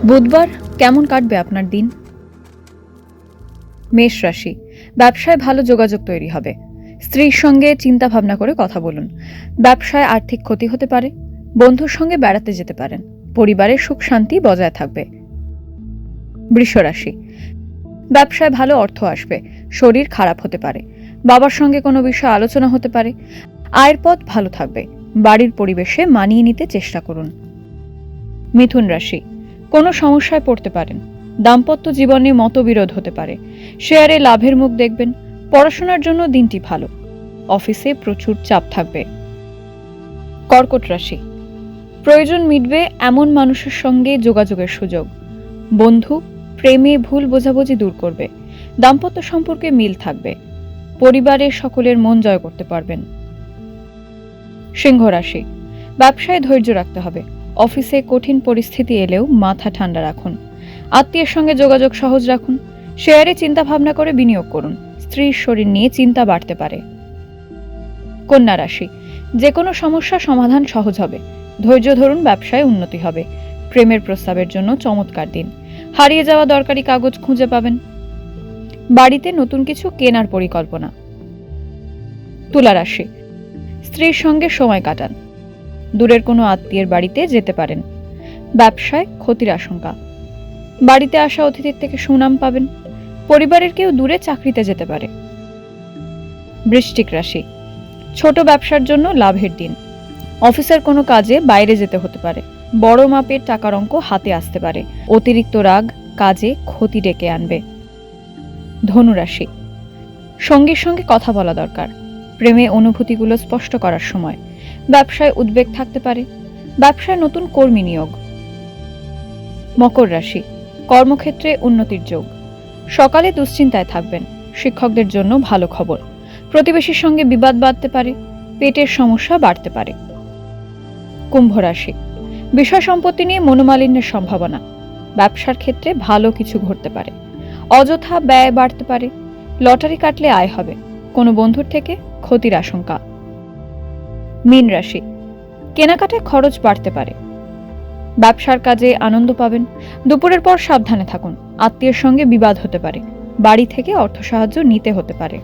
বুধবার কেমন কাটবে আপনার দিন? মেষ রাশি, ব্যবসায় ভালো যোগাযোগ তৈরি হবে। স্ত্রীর সঙ্গে চিন্তা ভাবনা করে কথা বলুন। ব্যবসায় আর্থিক ক্ষতি হতে পারে। বন্ধুর সঙ্গে বেড়াতে যেতে পারেন। পরিবারের সুখ শান্তি বজায় থাকবে। বৃষ রাশি, ব্যবসায় ভালো অর্থ আসবে। শরীর খারাপ হতে পারে। বাবার সঙ্গে কোনো বিষয়ে আলোচনা হতে পারে। আয়ের পথ ভালো থাকবে। বাড়ির পরিবেশে মানিয়ে নিতে চেষ্টা করুন। মিথুন রাশি, কোনো সমস্যায় পড়তে পারেন। দাম্পত্য জীবনে মতবিরোধ হতে পারে। শেয়ারে লাভের মুখ দেখবেন। পড়াশোনার জন্য দিনটি ভালো। অফিসে প্রচুর চাপ থাকবে। কর্কট রাশি, প্রয়োজন মিটবে এমন মানুষের সঙ্গে যোগাযোগের সুযোগ। বন্ধু প্রেমে ভুল বোঝাবুঝি দূর করবে। দাম্পত্য সম্পর্কে মিল থাকবে। পরিবারের সকলের মন জয় করতে পারবেন। সিংহ রাশি, ব্যবসায় ধৈর্য রাখতে হবে। অফিসে কঠিন পরিস্থিতি এলেও মাথা ঠান্ডা রাখুন। আত্মীয়ের সঙ্গে যোগাযোগ সহজ রাখুন। শেয়ারে চিন্তা ভাবনা করে বিনিয়োগ করুন। স্ত্রীর শরীর নিয়ে চিন্তা বাড়তে পারে। কন্যা রাশি, যে কোনো সমস্যা সমাধান সহজ হবে। ধৈর্য ধরুন, ব্যবসায় উন্নতি হবে। প্রেমের প্রস্তাবের জন্য চমৎকার দিন। হারিয়ে যাওয়া দরকারি কাগজ খুঁজে পাবেন। বাড়িতে নতুন কিছু কেনার পরিকল্পনা। তুলা রাশি, স্ত্রীর সঙ্গে সময় কাটান। দূরের কোনো আত্মীয়ের বাড়িতে যেতে পারেন। ব্যবসায় ক্ষতির আশঙ্কা। বাড়িতে আসা অতিথির থেকে সুনাম পাবেন। পরিবারের কেউ দূরে চাকরিতে যেতে পারে। বৃশ্চিক রাশি, ছোট ব্যবসার জন্য লাভের দিন। অফিসের কোনো কাজে বাইরে যেতে হতে পারে। বড় মাপের টাকার অঙ্ক হাতে আসতে পারে। অতিরিক্ত রাগ কাজে ক্ষতি ডেকে আনবে। ধনু রাশি, সঙ্গীর সঙ্গে কথা বলা দরকার। প্রেমে অনুভূতিগুলো স্পষ্ট করার সময়। ব্যবসায় উদ্বেগ থাকতে পারে। ব্যবসায় নতুন কর্মী নিয়োগ। মকর রাশি, কর্মক্ষেত্রে উন্নতির যোগ। সকালে দুশ্চিন্তায় থাকবেন। শিক্ষকদের জন্য ভালো খবর। প্রতিবেশীর সঙ্গে বিবাদ বাঁধতে পারে। পেটের সমস্যা বাড়তে পারে। কুম্ভ রাশি, বিষয় সম্পত্তি নিয়ে মনোমালিন্যের সম্ভাবনা। ব্যবসার ক্ষেত্রে ভালো কিছু ঘটতে পারে। অযথা ব্যয় বাড়তে পারে। লটারি কাটলে আয় হবে। কোনো বন্ধুর থেকে ক্ষতির আশঙ্কা। মীন রাশি, কেনাকাটায় খরচ বাড়তে পারে। ব্যবসার কাজে আনন্দ পাবেন। দুপুরের পর সাবধানে থাকুন। আত্মীয়ের সঙ্গে বিবাদ হতে পারে। বাড়ি থেকে অর্থ সাহায্য নিতে হতে পারে।